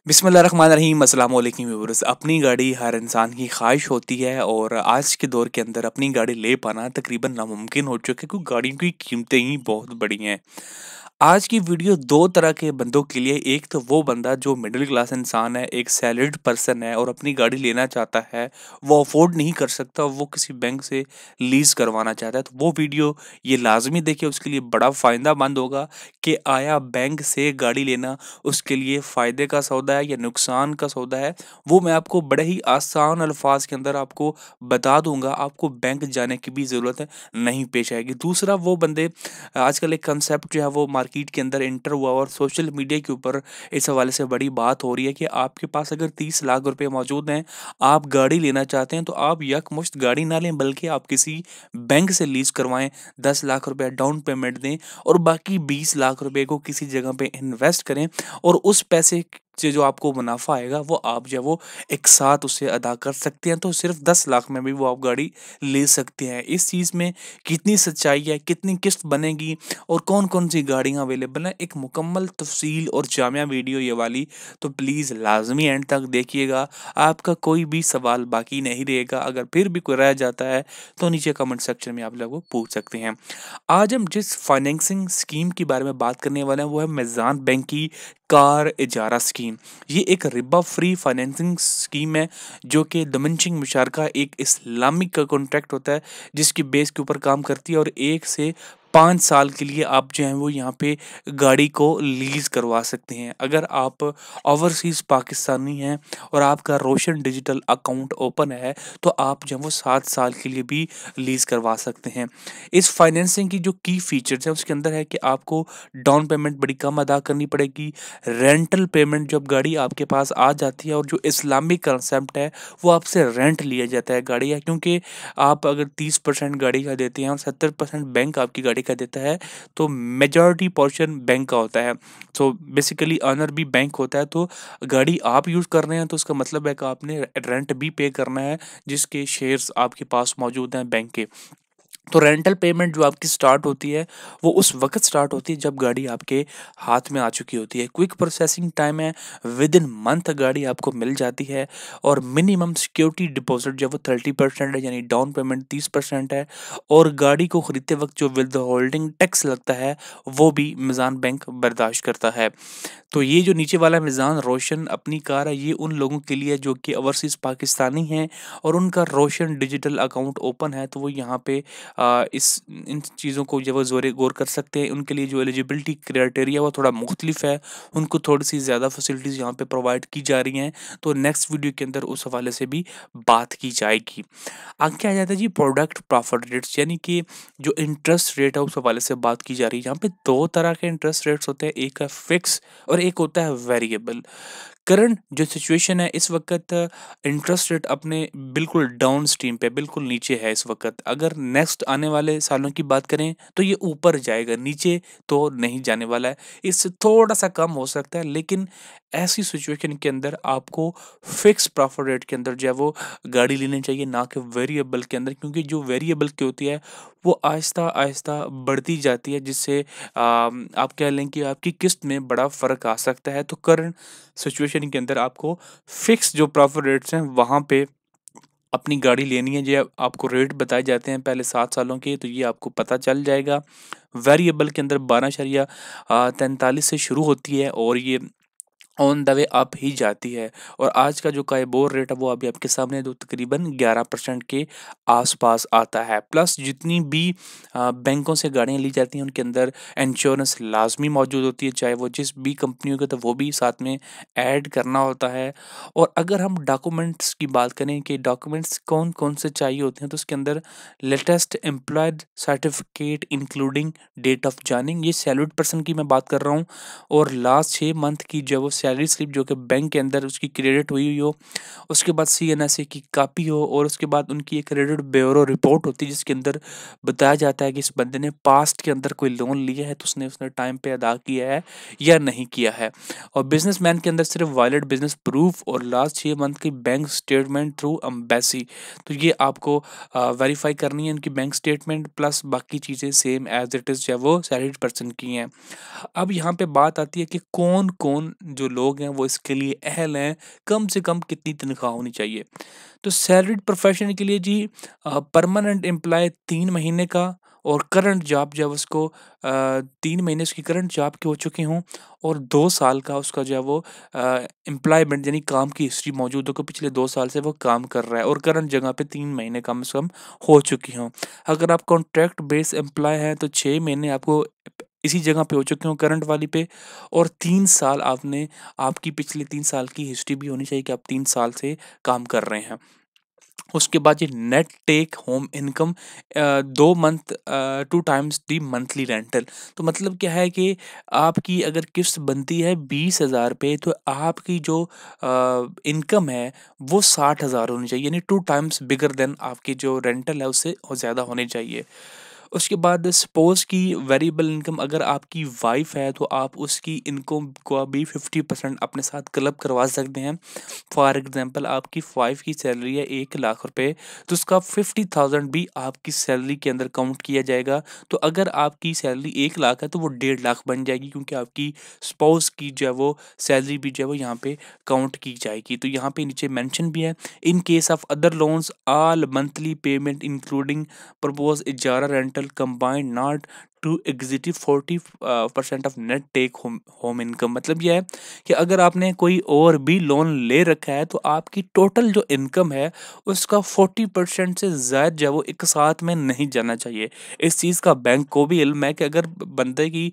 बिस्मिल्लाहिर्रहमानिर्रहीम अस्सलाम वालेकुम व्यूअर्स। अपनी गाड़ी हर इंसान की ख्वाहिश होती है और आज के दौर के अंदर अपनी गाड़ी ले पाना तकरीबन नामुमकिन हो चुका है क्योंकि गाड़ियों की कीमतें ही बहुत बड़ी हैं। आज की वीडियो दो तरह के बंदों के लिए, एक तो वो बंदा जो मिडिल क्लास इंसान है, एक सैलरीड पर्सन है और अपनी गाड़ी लेना चाहता है, वो अफोर्ड नहीं कर सकता, वो किसी बैंक से लीज करवाना चाहता है, तो वो वीडियो ये लाजमी देखिए, उसके लिए बड़ा फ़ायदेमंद होगा कि आया बैंक से गाड़ी लेना उसके लिए फ़ायदे का सौदा है या नुकसान का सौदा है। वो मैं आपको बड़े ही आसान अल्फाज के अंदर आपको बता दूंगा, आपको बैंक जाने की भी ज़रूरत नहीं पेश आएगी। दूसरा वो बंदे, आजकल एक कंसेप्ट जो है वो मार्केट के अंदर एंटर हुआ और सोशल मीडिया के ऊपर इस हवाले से बड़ी बात हो रही है कि आपके पास अगर 30 लाख रुपए मौजूद हैं, आप गाड़ी लेना चाहते हैं, तो आप यकमुश्त गाड़ी ना लें बल्कि आप किसी बैंक से लीज करवाएं, 10 लाख रुपए डाउन पेमेंट दें और बाकी 20 लाख रुपए को किसी जगह पे इन्वेस्ट करें और उस पैसे से जो आपको मुनाफा आएगा वो आप जो है वो एक साथ उसे अदा कर सकते हैं, तो सिर्फ 10 लाख में भी वो आप गाड़ी ले सकते हैं। इस चीज़ में कितनी सच्चाई है, कितनी किस्त बनेगी और कौन कौन सी गाड़ियाँ अवेलेबल हैं, एक मुकम्मल तफसील और जामिया वीडियो ये वाली, तो प्लीज़ लाजमी एंड तक देखिएगा। आपका कोई भी सवाल बाकी नहीं रहेगा। अगर फिर भी कोई रह जाता है तो नीचे कमेंट सेक्शन में आप लोग वो पूछ सकते हैं। आज हम जिस फाइनेंसिंग स्कीम के बारे में बात करने वाले हैं वो है मीज़ान बैंक की कार इजारा स्कीम। ये एक रिबा फ्री फाइनेंसिंग स्कीम है जो कि दमनचिंग मुशारका एक इस्लामिक का कॉन्ट्रैक्ट होता है जिसकी बेस के ऊपर काम करती है और 1 से 5 साल के लिए आप जो है वो यहाँ पे गाड़ी को लीज करवा सकते हैं। अगर आप ओवरसीज़ पाकिस्तानी हैं और आपका रोशन डिजिटल अकाउंट ओपन है तो आप जो है वो 7 साल के लिए भी लीज करवा सकते हैं। इस फाइनेंसिंग की जो की फीचर्स हैं उसके अंदर है कि आपको डाउन पेमेंट बड़ी कम अदा करनी पड़ेगी। रेंटल पेमेंट जब गाड़ी आपके पास आ जाती है और जो इस्लामिक कंसेप्ट है वो आपसे रेंट लिया जाता है गाड़ी का, क्योंकि आप अगर 30% गाड़ी का देते हैं और 70% बैंक आपकी गाड़ी का देता है तो मेजॉरिटी पोर्शन बैंक का होता है। सो बेसिकली ऑनर भी बैंक होता है, तो गाड़ी आप यूज़ कर रहे हैं तो उसका मतलब है कि आपने रेंट भी पे करना है जिसके शेयर्स आपके पास मौजूद हैं बैंक के। तो रेंटल पेमेंट जो आपकी स्टार्ट होती है वो उस वक्त स्टार्ट होती है जब गाड़ी आपके हाथ में आ चुकी होती है। क्विक प्रोसेसिंग टाइम है, विद इन मंथ गाड़ी आपको मिल जाती है और मिनिमम सिक्योरिटी डिपॉजिट जो वो 30% है, यानी डाउन पेमेंट 30% है और गाड़ी को ख़रीदते वक्त जो विद होल्डिंग टैक्स लगता है वो भी मीज़ान बैंक बर्दाश्त करता है। तो ये जो नीचे वाला मीज़ान रोशन अपनी कार है ये उन लोगों के लिए जो कि ओवरसीज़ पाकिस्तानी हैं और उनका रोशन डिजिटल अकाउंट ओपन है, तो वो यहाँ पे इस इन चीज़ों को जो वो ज़ोरे गौर कर सकते हैं। उनके लिए जो एलिजिबिलिटी क्राइटेरिया वो थोड़ा मुख्तलिफ है, उनको थोड़ी सी ज़्यादा फैसिलिटीज़ यहाँ पे प्रोवाइड की जा रही हैं, तो नेक्स्ट वीडियो के अंदर उस हवाले से भी बात की जाएगी। आगे क्या आ जाता है जी, प्रोडक्ट प्रॉफिट रेट्स, यानी कि जो इंटरेस्ट रेट है उस हवाले से बात की जा रही है। यहाँ पे दो तरह के इंटरेस्ट रेट्स होते हैं, एक है फिक्स और एक होता है वेरिएबल। करंट जो सिचुएशन है इस वक्त इंटरेस्ट रेट अपने बिल्कुल डाउन स्ट्रीम पे, बिल्कुल नीचे है इस वक्त। अगर नेक्स्ट आने वाले सालों की बात करें तो ये ऊपर जाएगा, नीचे तो नहीं जाने वाला है, इससे थोड़ा सा कम हो सकता है। लेकिन ऐसी सिचुएशन के अंदर आपको फिक्स प्रॉफिट रेट के अंदर जो है वो गाड़ी लेनी चाहिए, ना कि वेरिएबल के अंदर, क्योंकि जो वेरिएबल की होती है वो आहिस्ता आहिस्ता बढ़ती जाती है, जिससे आप कह लें कि आपकी किस्त में बड़ा फ़र्क आ सकता है। तो करंट सिचुएशन के अंदर आपको फिक्स जो प्रॉफिट रेट्स हैं वहाँ पे अपनी गाड़ी लेनी है। जो आपको रेट बताए जाते हैं पहले 7 सालों के, तो ये आपको पता चल जाएगा। वेरिएबल के अंदर 12.43 से शुरू होती है और ये ऑन द वे अप ही जाती है। और आज का जो काइबोर रेट है वो अभी आपके सामने है, जो तकरीबन 11% के आसपास आता है। प्लस जितनी भी बैंकों से गाड़ियाँ ली जाती हैं उनके अंदर इंश्योरेंस लाजमी मौजूद होती है, चाहे वो जिस भी कंपनियों के, तो वो भी साथ में ऐड करना होता है। और अगर हम डॉक्यूमेंट्स की बात करें कि डॉक्यूमेंट्स कौन कौन से चाहिए होते हैं, तो उसके अंदर latest employed certificate including date of joining, ये सैलरीड पर्सन की मैं बात कर रहा हूँ, और लास्ट 6 मंथ की जो वो सैलरी स्लिप जो कि बैंक के अंदर उसकी क्रेडिट हुई हो, उसके बाद CNSA की कापी हो, और उसके बाद उनकी एक क्रेडिट ब्यूरो रिपोर्ट होती है जिसके अंदर बताया जाता है कि इस बंदे ने पास्ट के अंदर कोई लोन लिया है तो उसने उसने टाइम पे अदा किया है या नहीं किया है। और बिजनेसमैन के अंदर सिर्फ वैलिड बिजनेस प्रूफ और लास्ट 6 मंथ की बैंक स्टेटमेंट थ्रू एम्बेसी, तो ये आपको वेरीफाई करनी है उनकी बैंक स्टेटमेंट, प्लस बाकी चीज़ें सेम एज इट इज़ चाहे वो सैलरीड पर्सन की हैं। अब यहाँ पे बात आती है कि कौन कौन जो लोग हैं वो इसके लिए अहल हैं, कम से कम कितनी तनख्वाह होनी चाहिए। तो सैलरीड प्रोफेशन के लिए जी परमानेंट एम्प्लॉय 3 महीने का, और करंट जॉब जब उसको 3 महीने उसकी करंट जॉब की हो चुकी हों, और 2 साल का उसका जो है वो एम्प्लॉयमेंट यानी काम की हिस्ट्री मौजूद हो कि पिछले 2 साल से वो काम कर रहा है, और करंट जगह पे 3 महीने कम से कम हो चुकी हों। अगर आप कॉन्ट्रैक्ट बेस एम्प्लॉय हैं तो 6 महीने आपको इसी जगह पे हो चुके हों करंट वाली पे, और 3 साल आपने आपकी पिछले 3 साल की हिस्ट्री भी होनी चाहिए कि आप 3 साल से काम कर रहे हैं। उसके बाद ये net take home income 2 month 2 times the monthly rental. तो मतलब क्या है कि आपकी अगर किस्त बनती है 20,000 रुपये, तो आपकी जो इनकम है वो 60,000 होनी चाहिए, यानी 2 टाइम्स बिगर देन आपकी जो रेंटल है उससे ज़्यादा होनी चाहिए। उसके बाद सपोज़ कि वेरिएबल इनकम अगर आपकी वाइफ़ है तो आप उसकी इनकम को भी 50% अपने साथ क्लब करवा सकते हैं। फॉर एग्ज़ाम्पल आपकी वाइफ़ की सैलरी है 1 लाख रुपए, तो उसका 50,000 भी आपकी सैलरी के अंदर काउंट किया जाएगा। तो अगर आपकी सैलरी 1 लाख है तो वो 1.5 लाख बन जाएगी, क्योंकि आपकी स्पाउस की जो है वो सैलरी भी जो है वो यहाँ पे काउंट की जाएगी। तो यहाँ पे नीचे मेंशन भी है, in case of other loans all monthly payment including propose इजारा rental combined not to exceed 40% of net take home home income. मतलब यह है कि अगर आपने कोई और भी लोन ले रखा है तो आपकी टोटल जो इनकम है उसका 40% से ज़्यादा जो है वो एक साथ में नहीं जाना चाहिए। इस चीज़ का बैंक को भी इल्म है कि अगर बंदे की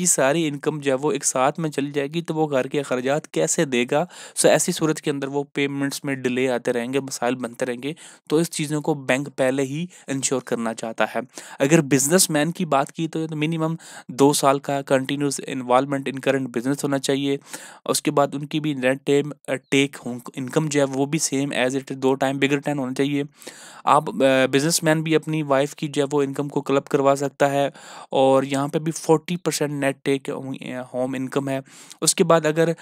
सारी इनकम जो है वो एक साथ में चली जाएगी तो वो घर के अखराजात कैसे देगा। सो ऐसी सूरत के अंदर वो पेमेंट्स में डिले आते रहेंगे, मसाइल बनते रहेंगे। तो इस चीज़ों को बैंक पहले ही इंश्योर करना चाहता है। अगर बिजनेसमैन की बात की तो मिनिमम 2 साल का continuous involvement in current business होना चाहिए। उसके बाद उनकी भी नेट टेक इनकम जो है वो भी सेम एज इट 2 टाइम बिगर 10 होना चाहिए। आप बिजनेसमैन भी अपनी वाइफ की जो है वो इनकम को क्लब करवा सकता है, और यहाँ पे भी 40% नेट टेक होम इनकम है। उसके बाद अगर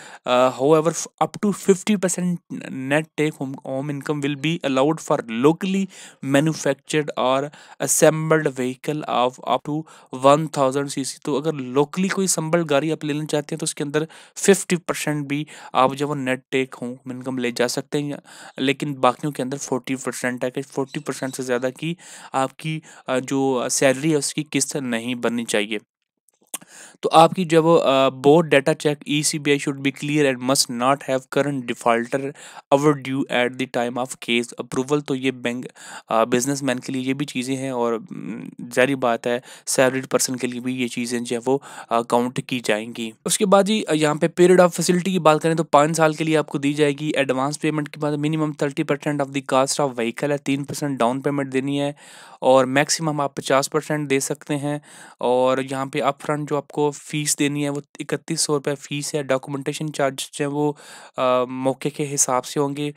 however up to 50% net take home income will be allowed for locally manufactured or assembled vehicle of up to 1000 CC. तो अगर लोकली कोई संबल गाड़ी आप लेना चाहते हैं तो उसके अंदर 50% भी आप जब वो नेट टेक होम इनकम ले जा सकते हैं, लेकिन बाकियों के अंदर 40% है कि 40% से ज़्यादा की आपकी जो सैलरी है उसकी किस्त नहीं बननी चाहिए। तो आपकी जब board data check ECIB should be clear and must not have current defaulter over due at the time of case approval. तो ये बैंक बिजनेसमैन के लिए ये भी चीज़ें हैं, और जारी बात है सैलरीड पर्सन के लिए भी ये चीज़ें जो है वो काउंट की जाएंगी। उसके बाद ही यहाँ पे पीरियड ऑफ फैसिलिटी की बात करें तो 5 साल के लिए आपको दी जाएगी। एडवांस पेमेंट के बाद minimum 30% of the cost of vehicle है, 3% डाउन पेमेंट देनी है, और मैक्सिमम आप 50% दे सकते हैं। और यहाँ पे अपफ्रंट जो आपको फ़ीस देनी है वो 3100 रुपये फ़ीस है। डॉक्यूमेंटेशन चार्ज जो है वो मौके के हिसाब से होंगे,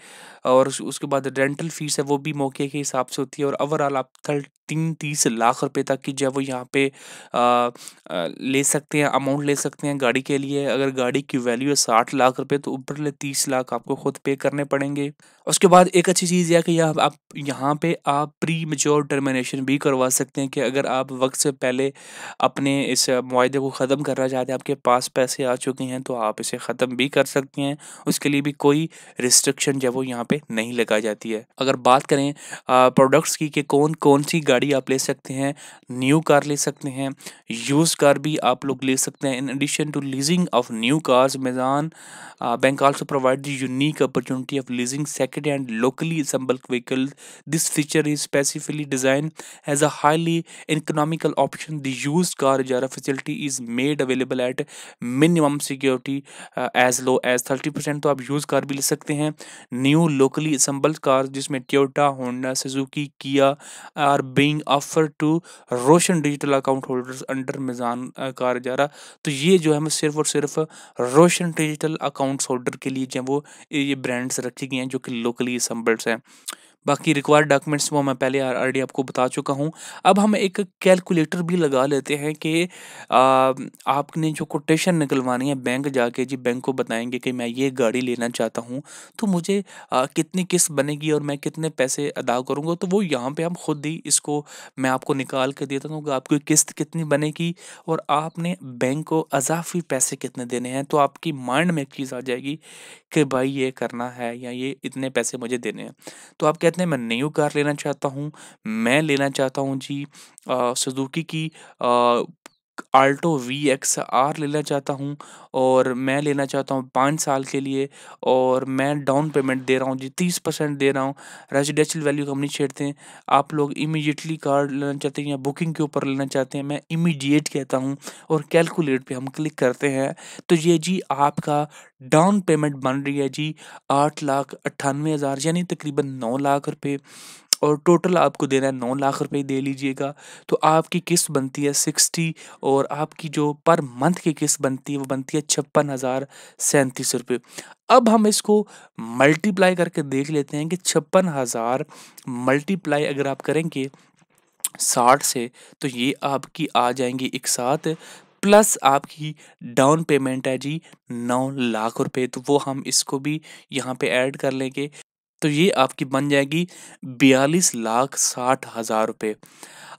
और उसके बाद रेंटल फ़ीस है वो भी मौके के हिसाब से होती है। और ओवरऑल आप 30 लाख रुपए तक की जो है वो यहाँ पे ले सकते हैं, अमाउंट ले सकते हैं गाड़ी के लिए। अगर गाड़ी की वैल्यू है 60 लाख रुपए तो ऊपर ले 30 लाख आपको खुद पे करने पड़ेंगे। उसके बाद एक अच्छी चीज़ यह है कि यहाँ पे आप प्री मैच्योर टर्मिनेशन भी करवा सकते हैं, कि अगर आप वक्त से पहले अपने इस मुआहदे को ख़त्म करना चाहते हैं, आपके पास पैसे आ चुके हैं, तो आप इसे ख़त्म भी कर सकते हैं। उसके लिए भी कोई रिस्ट्रिक्शन जो है वो यहाँ पे नहीं लगाई जाती है। अगर बात करें प्रोडक्ट्स की कि कौन कौन सी गाड़ी आप ले सकते हैं, न्यू कार ले सकते हैं, यूज कार भी आप लोग ले सकते हैं। In addition to leasing of new cars, Meezan bank also provide the unique opportunity of leasing second hand locally assembled vehicle. This feature is specifically design as a highly economical option. The used car ijara facility is made available at minimum security as low as 30%। तो आप use car भी ले सकते हैं। New locally assembled car जिसमें Toyota, Honda, Suzuki, Kia are being offer to Roshan digital account holders under Meezan car इजारा। तो ये जो है मैं सिर्फ और सिर्फ रोशन डिजिटल अकाउंट्स होल्डर के लिए जो है वो ये ब्रांड्स रखी गई हैं जो कि लोकली assembled हैं। बाकी रिक्वायर्ड डॉक्यूमेंट्स वो मैं पहले ऑलरेडी आपको बता चुका हूँ। अब हम एक कैलकुलेटर भी लगा लेते हैं कि आपने जो कोटेशन निकलवानी है बैंक जाके जी बैंक को बताएँगे कि मैं ये गाड़ी लेना चाहता हूँ, तो मुझे कितनी किस्त बनेगी और मैं कितने पैसे अदा करूँगा। तो वो यहाँ पे हम खुद ही इसको मैं आपको निकाल के देता हूँ कि आपकी किस्त कितनी बनेगी और आपने बैंक को अज़ाफ़ी पैसे कितने देने हैं। तो आपकी माइंड में एक चीज़ आ जाएगी कि भाई ये करना है या ये इतने पैसे मुझे देने हैं। तो आप कहते हैं मैं न्यू कार लेना चाहता हूँ, मैं लेना चाहता हूँ जी सुज़ुकी की अ, आल्टो वीएक्सआर लेना चाहता हूँ और मैं लेना चाहता हूँ 5 साल के लिए और मैं डाउन पेमेंट दे रहा हूँ जी 30% दे रहा हूँ। रेज़िडेंशियल वैल्यू हम नहीं छेड़ते हैं। आप लोग इमीडिएटली कार लेना चाहते हैं या बुकिंग के ऊपर लेना चाहते हैं, मैं इमीडिएट कहता हूँ और कैलकुलेट पे हम क्लिक करते हैं। तो ये जी आपका डाउन पेमेंट बन रही है जी 8,98,000 यानी तकरीबन 9 लाख रुपए और टोटल आपको देना है 9 लाख रुपए दे लीजिएगा। तो आपकी किस्त बनती है 60 और आपकी जो पर मंथ की किस्त बनती है वो बनती है 56,037 रुपए। अब हम इसको मल्टीप्लाई करके देख लेते हैं कि 56,000 मल्टीप्लाई अगर आप करेंगे 60 से तो ये आपकी आ जाएँगी एक साथ प्लस आपकी डाउन पेमेंट है जी 9 लाख रुपए। तो वो हम इसको भी यहाँ पे ऐड कर लेंगे। तो ये आपकी बन जाएगी 42,60,000 रुपए।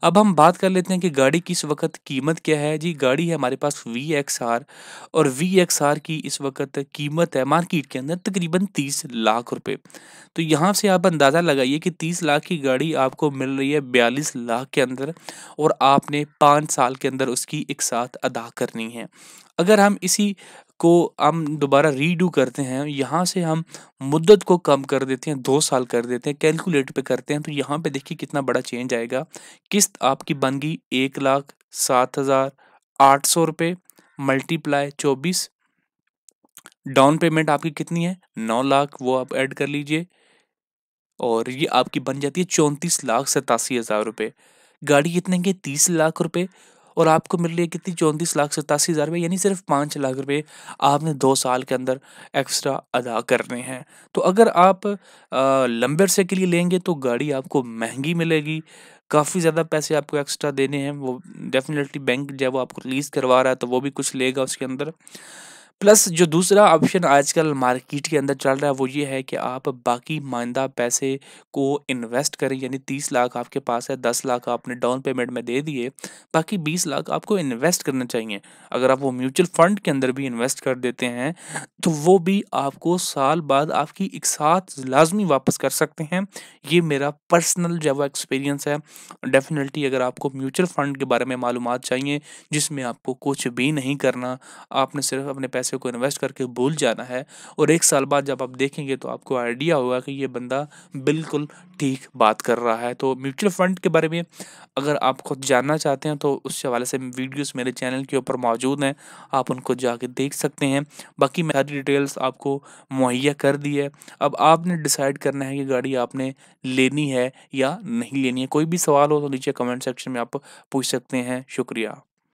अब हम बात कर लेते हैं कि गाड़ी की इस वक़्त कीमत क्या है? जी, गाड़ी है हमारे पास वीएक्सआर और वीएक्सआर की इस वक़्त कीमत है मार्केट के अंदर तकरीबन 30 लाख रुपए। तो यहाँ से आप अंदाज़ा लगाइए कि 30 लाख की गाड़ी आपको मिल रही है 42 लाख के अंदर और आपने 5 साल के अंदर उसकी एक साथ अदा करनी है। अगर हम इसी को हम दोबारा रीडू करते हैं, यहाँ से हम मुद्दत को कम कर देते हैं, 2 साल कर देते हैं, कैलकुलेट पे करते हैं, तो यहाँ पे देखिए कितना बड़ा चेंज आएगा। किस्त आपकी बन गई 1,07,800 रुपए मल्टीप्लाई 24 डाउन पेमेंट आपकी कितनी है? 9 लाख वो आप ऐड कर लीजिए और ये आपकी बन जाती है 34,87,000 रुपए। गाड़ी कितने की? 30 लाख रुपए और आपको मिल रही है कितनी? 34,87,000 रुपए यानी सिर्फ़ 5 लाख रुपए आपने 2 साल के अंदर एक्स्ट्रा अदा करने हैं। तो अगर आप लंबे अरसे के लिए लेंगे तो गाड़ी आपको महँगी मिलेगी, काफ़ी ज़्यादा पैसे आपको एक्स्ट्रा देने हैं, वो डेफ़िनेटली बैंक जब वो आपको लीज़ करवा रहा है तो वो भी कुछ लेगा उसके अंदर। प्लस जो दूसरा ऑप्शन आजकल मार्केट के अंदर चल रहा है वो ये है कि आप बाकी माइंदा पैसे को इन्वेस्ट करें यानी 30 लाख आपके पास है 10 लाख आपने डाउन पेमेंट में दे दिए बाकी 20 लाख आपको इन्वेस्ट करना चाहिए। अगर आप वो म्यूचुअल फंड के अंदर भी इन्वेस्ट कर देते हैं तो वो भी आपको साल बाद आपकी एक साथ लाजमी वापस कर सकते हैं। ये मेरा पर्सनल जो है वो एक्सपीरियंस है। डेफिनेटली अगर आपको म्यूचुअल फंड के बारे में मालूमात चाहिए जिसमें आपको कुछ भी नहीं करना, आपने सिर्फ अपने पैसे को इन्वेस्ट करके भूल जाना है और 1 साल बाद जब आप देखेंगे तो आपको आइडिया होगा कि ये बंदा बिल्कुल ठीक बात कर रहा है। तो म्यूचुअल फंड के बारे में अगर आप खुद जानना चाहते हैं तो उस हवाले से वीडियोस मेरे चैनल के ऊपर मौजूद हैं, आप उनको जाके देख सकते हैं। बाकी मैं सारी डिटेल्स आपको मुहैया कर दी है। अब आपने डिसाइड करना है कि गाड़ी आपने लेनी है या नहीं लेनी है। कोई भी सवाल हो तो नीचे कमेंट सेक्शन में आप पूछ सकते हैं। शुक्रिया।